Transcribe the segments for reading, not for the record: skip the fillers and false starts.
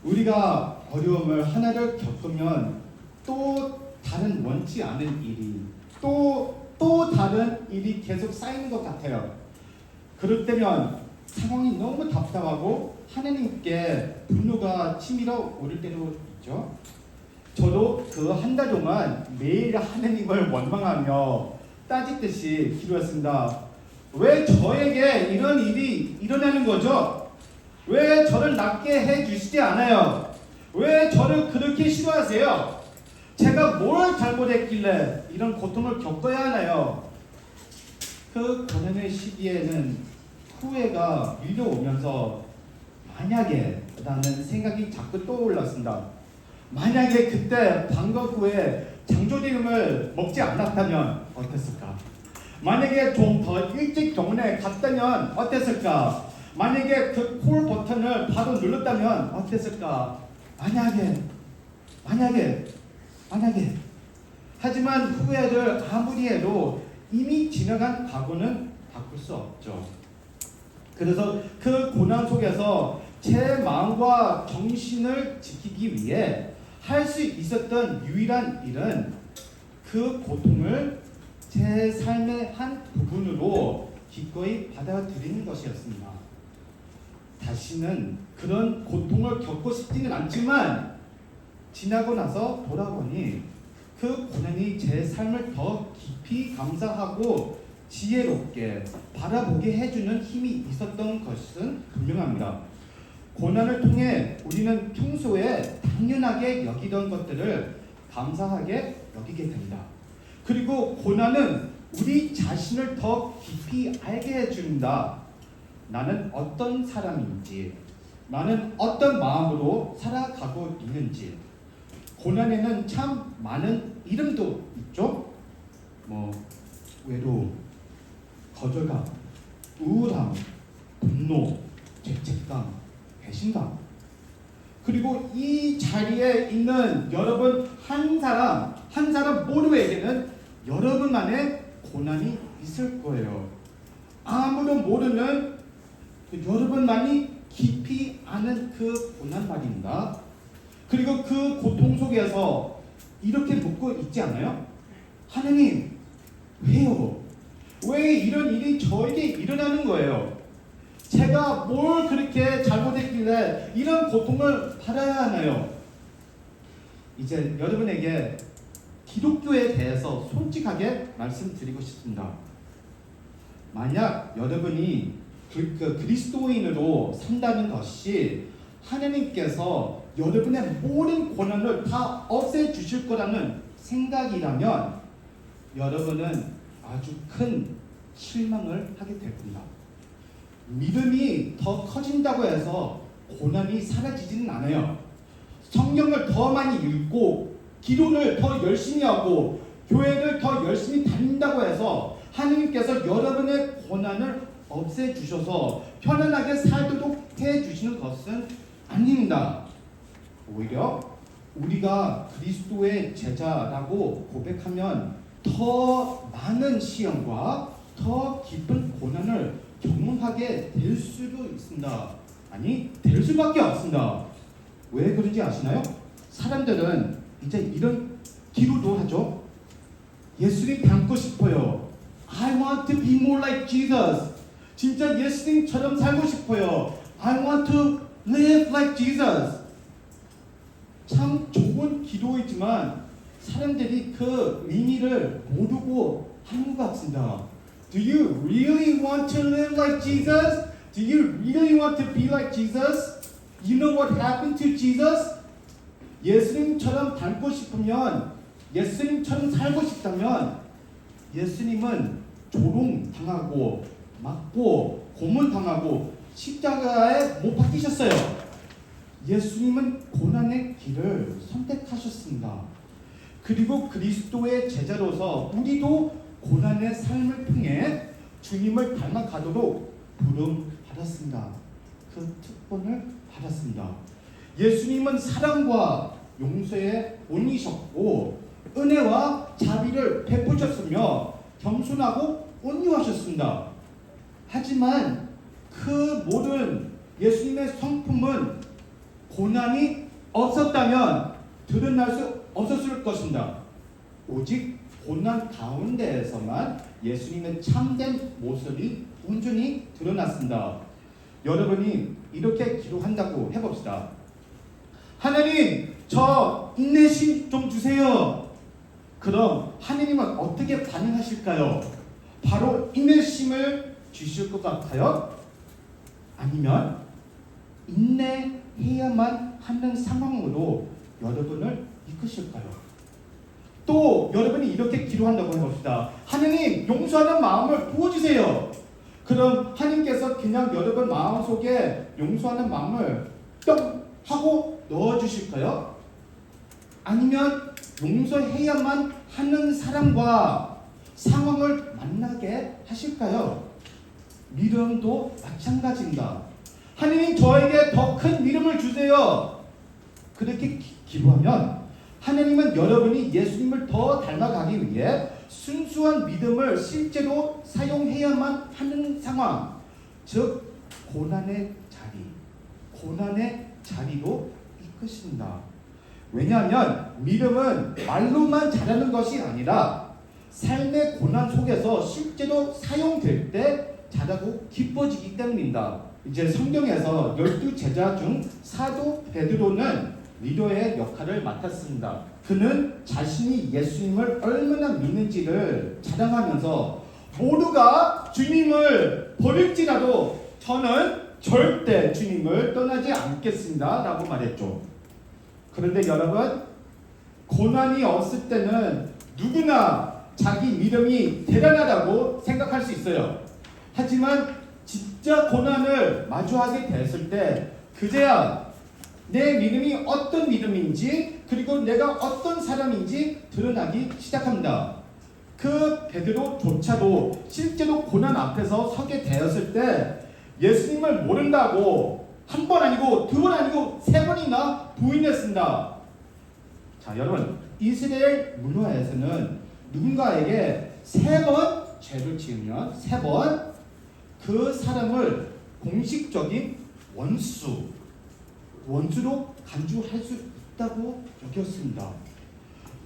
우리가 어려움을 하나를 겪으면 또 다른 원치 않은 일이 또 다른 일이 계속 쌓이는 것 같아요. 그럴 때면 상황이 너무 답답하고 하나님께 분노가 치밀어 오를 때도 있죠. 저도 그 한 달 동안 매일 하나님을 원망하며 따지듯이 기도했습니다. 왜 저에게 이런 일이 일어나는 거죠? 왜 저를 낫게 해주시지 않아요? 왜 저를 그렇게 싫어하세요? 제가 뭘 잘못했길래 이런 고통을 겪어야 하나요? 그 고난의 시기에는 후회가 밀려오면서 만약에 라는 생각이 자꾸 떠올랐습니다. 만약에 그때 방과 후에 장조림을 먹지 않았다면 어땠을까? 만약에 좀 더 일찍 병원에 갔다면 어땠을까? 만약에 그 콜 버튼을 바로 눌렀다면 어땠을까? 만약에 하지만 후회를 아무리 해도 이미 지나간 과거는 바꿀 수 없죠. 그래서 그 고난 속에서 제 마음과 정신을 지키기 위해 할 수 있었던 유일한 일은 그 고통을 제 삶의 한 부분으로 기꺼이 받아들이는 것이었습니다. 다시는 그런 고통을 겪고 싶지는 않지만 지나고 나서 돌아보니 그 고난이 제 삶을 더 깊이 감사하고 지혜롭게 바라보게 해주는 힘이 있었던 것은 분명합니다. 고난을 통해 우리는 평소에 당연하게 여기던 것들을 감사하게 여기게 됩니다. 그리고 고난은 우리 자신을 더 깊이 알게 해준다. 나는 어떤 사람인지, 나는 어떤 마음으로 살아가고 있는지. 고난에는 참 많은 이름도 있죠. 외로움, 거절감, 우울함, 분노, 죄책감, 배신감. 그리고 이 자리에 있는 여러분 한 사람 모두에게는 여러분만의 고난이 있을 거예요. 아무도 모르는 여러분만이 깊이 아는 그 고난 말입니다. 그리고 그 고통 속에서 이렇게 묻고 있지 않아요? 하나님, 왜요? 왜 이런 일이 저에게 일어나는 거예요? 제가 뭘 그렇게 잘못했길래 이런 고통을 받아야 하나요? 이제 여러분에게 기독교에 대해서 솔직하게 말씀드리고 싶습니다. 만약 여러분이 그리스도인으로 산다는 것이 하나님께서 여러분의 모든 고난을 다 없애주실 거라는 생각이라면 여러분은 아주 큰 실망을 하게 될 겁니다. 믿음이 더 커진다고 해서 고난이 사라지지는 않아요. 성경을 더 많이 읽고 기도를 더 열심히 하고 교회를 더 열심히 다닌다고 해서 하나님께서 여러분의 고난을 없애주셔서 편안하게 살도록 해주시는 것은 아닙니다. 오히려 우리가 그리스도의 제자라고 고백하면 더 많은 시험과 더 깊은 고난을 경험하게 될 수도 있습니다. 아니, 될 수밖에 없습니다. 왜 그런지 아시나요? 사람들은 이제 이런 기도도 하죠. 예수님 닮고 싶어요. I want to be more like Jesus. 진짜 예수님처럼 살고 싶어요. I want to live like Jesus. 참 좋은 기도이지만 사람들이 그 의미를 모르고 하는 것 같습니다. Do you really want to live like Jesus? Do you really want to be like Jesus? You know what happened to Jesus? 예수님처럼 닮고 싶으면, 예수님처럼 살고 싶다면 예수님은 조롱당하고 맞고 고문당하고 십자가에 못 박히셨어요. 예수님은 고난의 길을 선택하셨습니다. 그리고 그리스도의 제자로서 우리도 고난의 삶을 통해 주님을 닮아가도록 부름받았습니다. 그 특권을 받았습니다. 예수님은 사랑과 용서의 본이셨고 은혜와 자비를 베푸셨으며 겸손하고 온유하셨습니다. 하지만 그 모든 예수님의 성품은 고난이 없었다면 드러날 수 없었을 것입니다. 오직 고난 가운데에서만 예수님의 참된 모습이 온전히 드러났습니다. 여러분이 이렇게 기도한다고 해봅시다. 하나님, 저 인내심 좀 주세요. 그럼 하나님은 어떻게 반응하실까요? 바로 인내심을 주실 것 같아요? 아니면 인내해야만 하는 상황으로 여러분을 이끄실까요? 또 여러분이 이렇게 기도한다고 해봅시다. 하나님, 용서하는 마음을 부어주세요. 그럼 하나님께서 그냥 여러분 마음속에 용서하는 마음을 뿅 하고 넣어주실까요? 아니면 용서해야만 하는 사람과 상황을 만나게 하실까요? 믿음도 마찬가지입니다. 하나님, 저에게 더 큰 믿음을 주세요. 그렇게 기도하면 하나님은 여러분이 예수님을 더 닮아가기 위해 순수한 믿음을 실제로 사용해야만 하는 상황, 즉 고난의 자리로 이끄신다. 왜냐하면 믿음은 말로만 잘하는 것이 아니라 삶의 고난 속에서 실제로 사용될 때 잘하고 기뻐지기 때문입니다. 이제 성경에서 12제자 중 사도 베드로는 리더의 역할을 맡았습니다. 그는 자신이 예수님을 얼마나 믿는지를 자랑하면서 모두가 주님을 버릴지라도 저는 절대 주님을 떠나지 않겠습니다 라고 말했죠. 그런데 여러분, 고난이 없을 때는 누구나 자기 믿음이 대단하다고 생각할 수 있어요. 하지만 진짜 고난을 마주하게 됐을 때 그제야 내 믿음이 어떤 믿음인지, 그리고 내가 어떤 사람인지 드러나기 시작합니다. 그 베드로조차도 실제로 고난 앞에서 서게 되었을 때 예수님을 모른다고 한 번 아니고 두 번 아니고 세 번이나 부인했습니다. 자, 여러분, 이스라엘 문화에서는 누군가에게 세 번 죄를 지으면 세 번 그 사람을 공식적인 원수로 간주할 수 있다고 여겼습니다.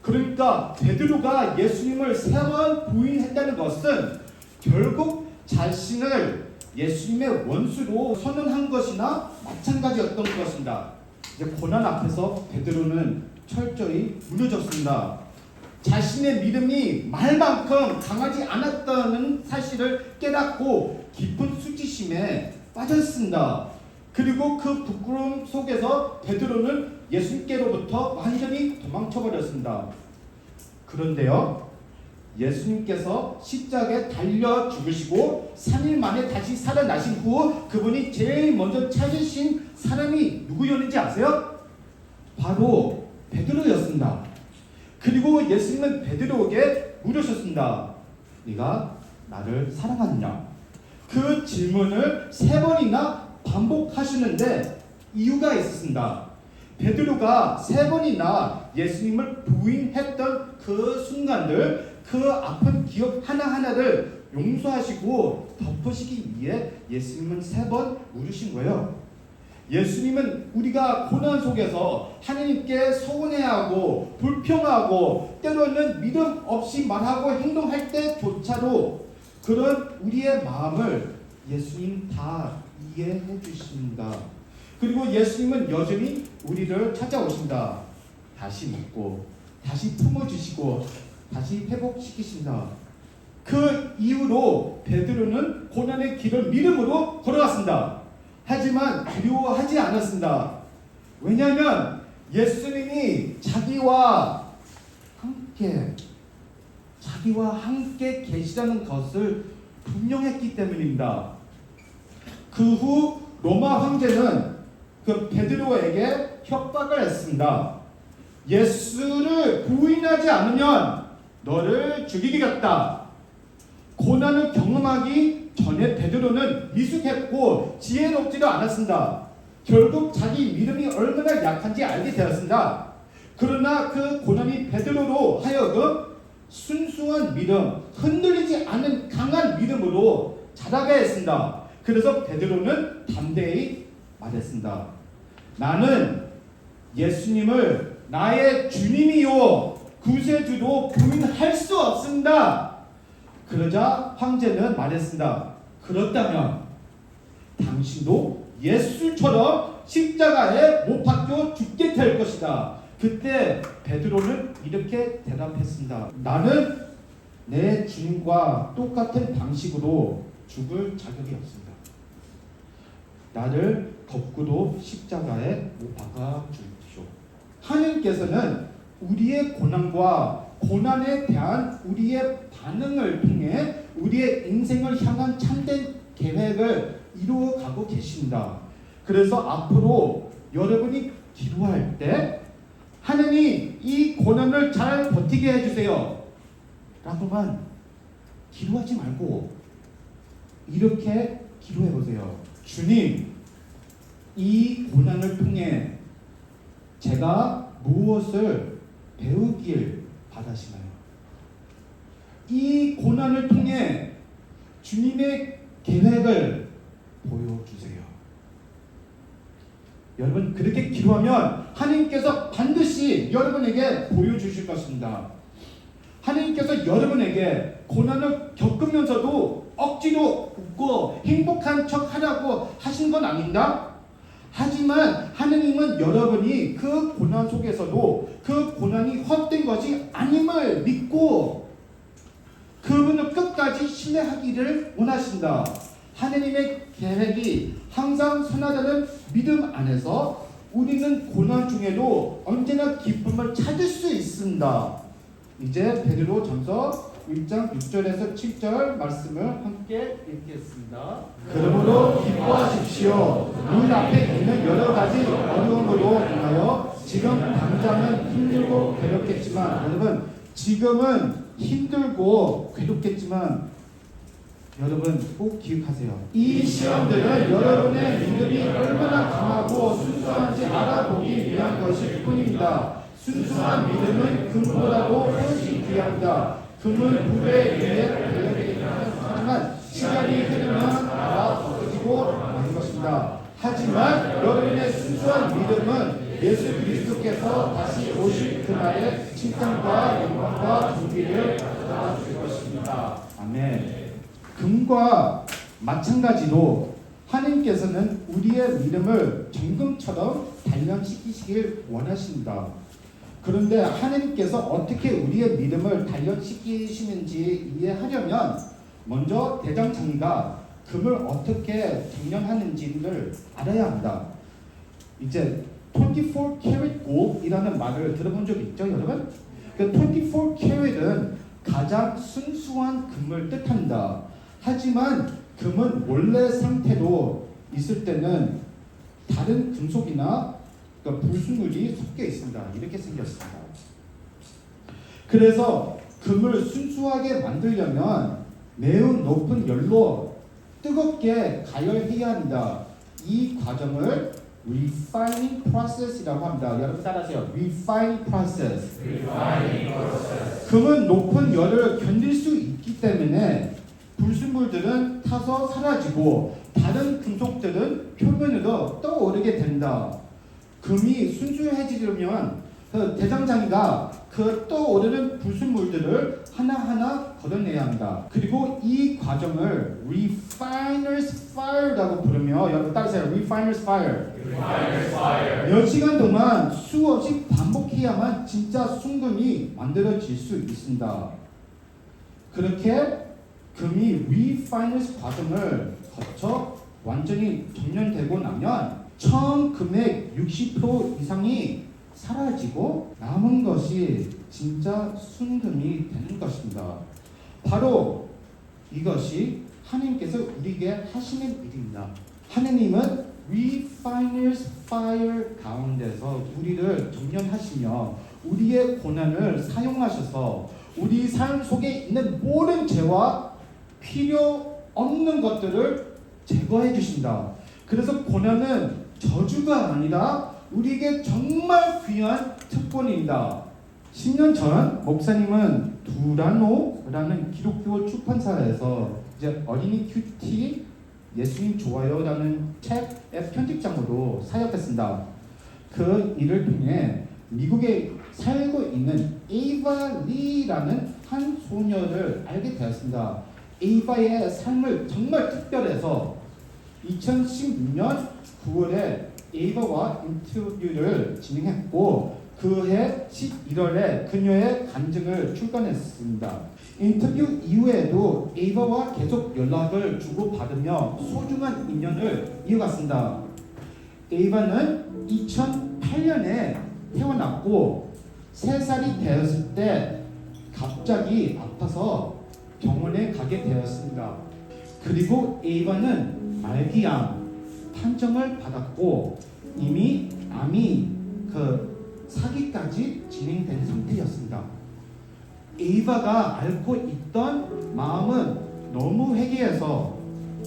그러니까 베드로가 예수님을 세 번 부인했다는 것은 결국 자신을 예수님의 원수로 선언한 것이나 마찬가지였던 것입니다. 이제 고난 앞에서 베드로는 철저히 무너졌습니다. 자신의 믿음이 말만큼 강하지 않았다는 사실을 깨닫고 깊은 수치심에 빠졌습니다. 그리고 그 부끄러움 속에서 베드로는 예수님께로부터 완전히 도망쳐버렸습니다. 그런데요, 예수님께서 십자가에 달려 죽으시고 3일 만에 다시 살아나신 후 그분이 제일 먼저 찾으신 사람이 누구였는지 아세요? 바로 베드로였습니다. 그리고 예수님은 베드로에게 물으셨습니다. 네가 나를 사랑하느냐? 그 질문을 세 번이나 반복하시는데 이유가 있었습니다. 베드로가 세 번이나 예수님을 부인했던 그 순간들, 그 아픈 기억 하나하나를 용서하시고 덮으시기 위해 예수님은 세 번 물으신 거예요. 예수님은 우리가 고난 속에서 하나님께 서운해하고 불평하고 때로는 믿음 없이 말하고 행동할 때조차도 그런 우리의 마음을 예수님 다 이해해 주십니다. 그리고 예수님은 여전히 우리를 찾아오신다. 다시 묻고 다시 품어주시고 다시 회복시키신다. 그 이후로 베드로는 고난의 길을 믿음으로 걸어갔습니다. 하지만 두려워하지 않았습니다. 왜냐하면 예수님이 자기와 함께 계시다는 것을 분명했기 때문입니다. 그 후 로마 황제는 그 베드로에게 협박을 했습니다. 예수를 부인하지 않으면 너를 죽이겠다. 고난을 경험하기 전에 베드로는 미숙했고 지혜롭지도 않았습니다. 결국 자기 믿음이 얼마나 약한지 알게 되었습니다. 그러나 그 고난이 베드로로 하여금 순수한 믿음, 흔들리지 않은 강한 믿음으로 자라게 했습니다. 그래서 베드로는 담대히 말했습니다. 나는 예수님을 나의 주님이요 구세주도 부인할 수 없습니다. 그러자 황제는 말했습니다. 그렇다면 당신도 예수처럼 십자가에 못 박혀 죽게 될 것이다. 그때 베드로는 이렇게 대답했습니다. 나는 내 주님과 똑같은 방식으로 죽을 자격이 없습니다. 나를 거꾸로 십자가에 못 박아 주십시오. 하나님께서는 우리의 고난과 고난에 대한 우리의 반응을 통해 우리의 인생을 향한 참된 계획을 이루어가고 계십니다. 그래서 앞으로 여러분이 기도할 때 하나님 이 고난을 잘 버티게 해주세요 라고만 기도하지 말고 이렇게 기도해 보세요. 주님, 이 고난을 통해 제가 무엇을 배우길 바라시나요? 이 고난을 통해 주님의 계획을 보여주세요. 여러분 그렇게 기도하면 하나님께서 반드시 여러분에게 보여주실 것입니다. 하나님께서 여러분에게 고난을 겪으면서도 억지로 웃고 행복한 척 하라고 하신 건 아닙니다. 하지만 하나님은 여러분이 그 고난 속에서도 그 고난이 헛된 것이 아님을 믿고 그분을 끝까지 신뢰하기를 원하신다. 하나님의 계획이 항상 선하다는 믿음 안에서 우리는 고난 중에도 언제나 기쁨을 찾을 수 있습니다. 이제 베드로전서 1장 6절에서 7절 말씀을 함께 읽겠습니다. 그러므로 기뻐하십시오. 눈 앞에 있는 여러 가지 어려움으로 인하여 지금 당장은 힘들고 괴롭겠지만 여러분 지금은 힘들고 괴롭겠지만 여러분 꼭 기억하세요. 이 시험들은 여러분의 믿음이 얼마나 강하고 순수한지 알아보기 위한 것일 뿐입니다. 순수한 믿음은 금보다도 훨씬 귀합니다. 금은 불에 의해 배려되기는 하지만 시간이 흐르면 다 벗어지고 마는 것입니다. 하지만 여러분의 순수한 믿음은 예수 그리스도께서 다시 오실 그날의 칭찬과 영광과 존귀를 가져다 줄 것입니다. 아멘. 금과 마찬가지로 하나님께서는 우리의 믿음을 정금처럼 단련시키시길 원하십니다. 그런데 하나님께서 어떻게 우리의 믿음을 단련시키시는지 이해하려면 먼저 대장장이가 금을 어떻게 정련하는지를 알아야 합니다. 이제 24 karat gold이라는 말을 들어본 적 있죠, 여러분? 그 24 carat은 가장 순수한 금을 뜻합니다. 하지만 금은 원래 상태로 있을 때는 다른 금속이나 그러니까 불순물이 섞여 있습니다. 이렇게 생겼습니다. 그래서 금을 순수하게 만들려면 매우 높은 열로 뜨겁게 가열해야 합니다. 이 과정을 refining process이라고 합니다. 여러분 따라하세요. refining process. 금은 높은 열을 견딜 수 있기 때문에 불순물들은 타서 사라지고 다른 금속들은 표면으로 떠오르게 된다. 금이 순수해지려면 그 대장장이가 그 떠오르는 불순물들을 하나하나 걷어내야 합니다. 그리고 이 과정을 refiner's fire라고 부르며 여러분 따라하세요. refiner's fire. 몇 시간 동안 수없이 반복해야만 진짜 순금이 만들어질 수 있습니다. 그렇게 금이 refiner's 과정을 거쳐 완전히 정련되고 나면 처음 금액 60% 이상이 사라지고 남은 것이 진짜 순금이 되는 것입니다. 바로 이것이 하나님께서 우리에게 하시는 일입니다. 하나님은 refiner's fire 가운데서 우리를 정련하시며 우리의 고난을 사용하셔서 우리 삶 속에 있는 모든 죄와 필요 없는 것들을 제거해 주신다. 그래서 고난은 저주가 아니라 우리에게 정말 귀한 특권입니다. 10년 전 목사님은 두라노라는 기독교 출판사에서 이제 어린이 큐티 예수님 좋아요라는 책의 편집장으로 사역했습니다. 그 일을 통해 미국에 살고 있는 에이바 리라는 한 소녀를 알게 되었습니다. 에이바의 삶을 정말 특별해서 2016년 9월에 에이바와 인터뷰를 진행했고 그해 11월에 그녀의 간증을 출간했습니다. 인터뷰 이후에도 에이바와 계속 연락을 주고받으며 소중한 인연을 이어갔습니다. 에이바는 2008년에 태어났고 3살이 되었을 때 갑자기 아파서 병원에 가게 되었습니다. 그리고 에이바는 말기암 판정을 받았고 이미 암이 사기까지 진행된 상태였습니다. 에이바가 앓고 있던 마음은 너무 회개해서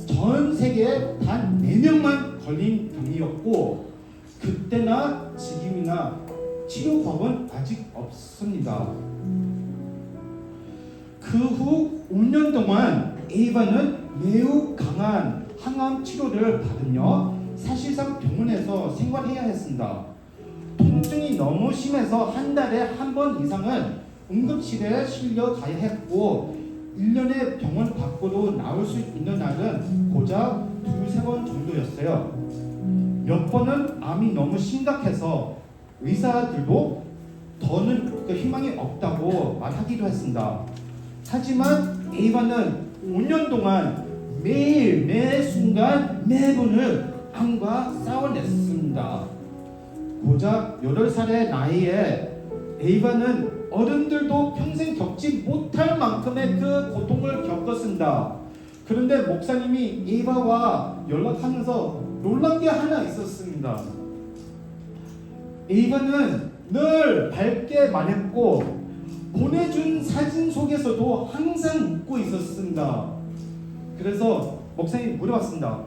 전 세계에 단 4명만 걸린 병이었고 그때나 지금이나 치료법은 아직 없습니다. 그 후 5년 동안 에이바는 매우 강한 항암 치료를 받으며 사실상 병원에서 생활해야 했습니다. 통증이 너무 심해서 한 달에 한 번 이상은 응급실에 실려 가야 했고 1년에 병원 밖으로 나올 수 있는 날은 고작 2-3번 정도였어요. 몇 번은 암이 너무 심각해서 의사들도 더는 희망이 없다고 말하기도 했습니다. 하지만 에이바는 5년 동안 매일 매 순간 매분을 암과 싸워냈습니다. 고작 8살의 나이에 에이바는 어른들도 평생 겪지 못할 만큼의 그 고통을 겪었습니다. 그런데 목사님이 에이바와 연락하면서 놀란 게 하나 있었습니다. 에이바는 늘 밝게 말했고 보내준 사진 속에서도 항상 웃고 있었습니다. 그래서 목사님이 물어봤습니다.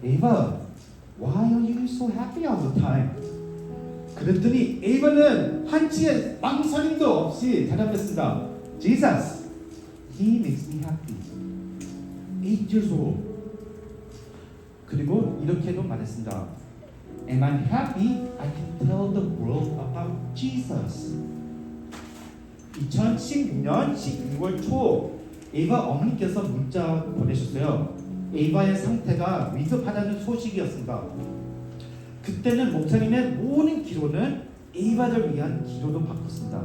에이바, why are you so happy all the time? 그랬더니 에이바는 한치의 망설임도 없이 대답했습니다. Jesus, He makes me happy. 8 years old. 그리고 이렇게도 말했습니다. And I'm happy I can tell the world about Jesus. 2016년 12월 초 에이바 어머니께서 문자 보내셨어요. 에이바의 상태가 위급하다는 소식이었습니다. 그때는 목사님의 모든 기도는 에이바를 위한 기도로 바꿨습니다.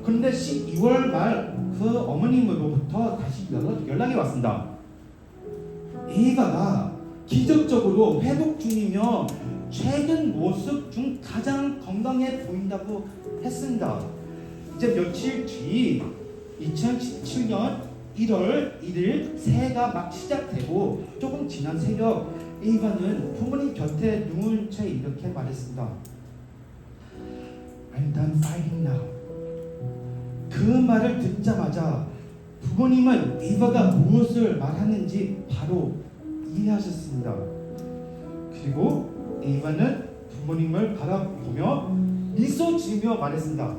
그런데 12월 말 그 어머님으로부터 다시 연락이 왔습니다. 에이바가 기적적으로 회복 중이며 최근 모습 중 가장 건강해 보인다고 했습니다. 이제 며칠 뒤 2017년 1월 1일 새해가 막 시작되고 조금 지난 새벽 에이바는 부모님 곁에 누운 채 이렇게 말했습니다. I'm done fighting now. 그 말을 듣자마자 부모님은 에이바가 무엇을 말하는지 바로 이해하셨습니다. 그리고 에이바는 부모님을 바라보며 미소 지으며 말했습니다.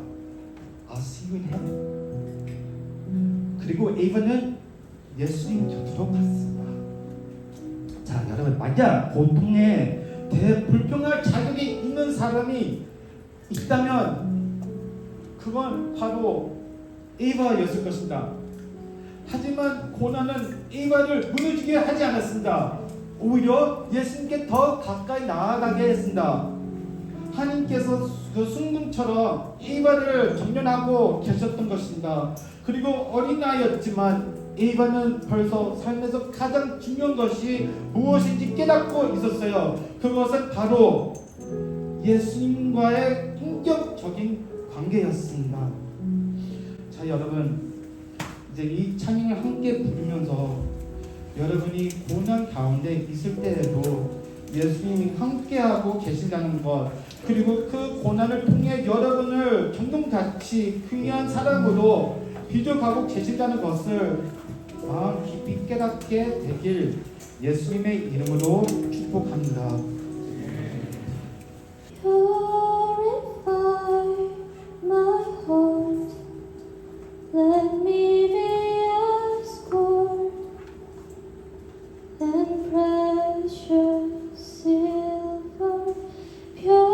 I'll see you in heaven. 그리고 에이바는 예수님 곁으로 갔습니다. 자, 여러분, 만약 고통에 대해 불평할 자격이 있는 사람이 있다면 그건 바로 에이바였을 것입니다. 하지만 고난은 에이바를 무너지게 하지 않았습니다. 오히려 예수님께 더 가까이 나아가게 했습니다. 하나님께서 그 순금처럼 에이바를 정련하고 계셨던 것입니다. 그리고 어린아이였지만 에이바는 벌써 삶에서 가장 중요한 것이 무엇인지 깨닫고 있었어요. 그것은 바로 예수님과의 인격적인 관계였습니다. 자, 여러분, 이제 이 찬양을 함께 부르면서 여러분이 고난 가운데 있을 때에도 예수님이 함께하고 계신다는 것, 그리고 그 고난을 통해 여러분을 정동같이 귀한 사람으로 비춰가고 계신다는 것을 마음 깊이 깨닫게 되길 예수님의 이름으로 축복합니다. Purify my heart, let me be as gold and precious silver, pure.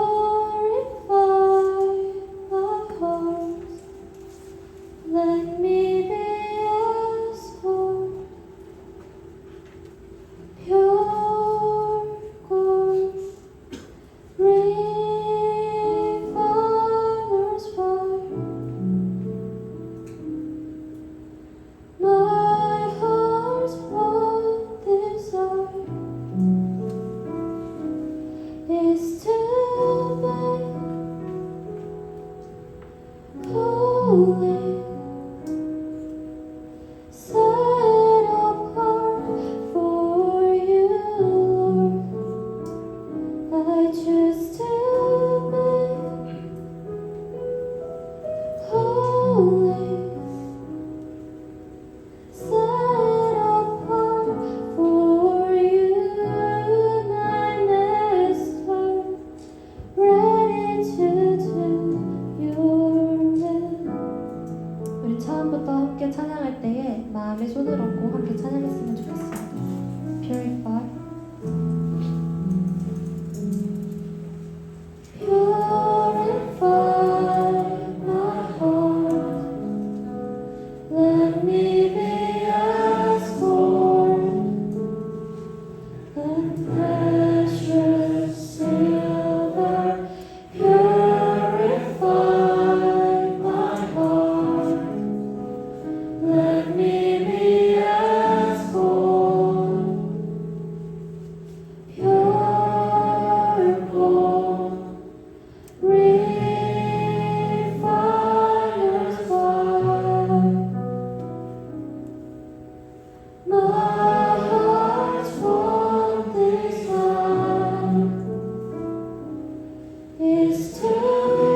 holy, set apart for you, Lord. I choose to be holy, set apart for you, my master, ready to do your will. 우리 처음부터 함께 찬양할 때에 마음에 손을 얹고 함께 찬양했으면 좋겠습니다. Purify. Purify my heart. Let me be as gold, and precious silver. Purify my heart. Let me be as gold, pure gold, refiner's fire. My heart's one desire is to be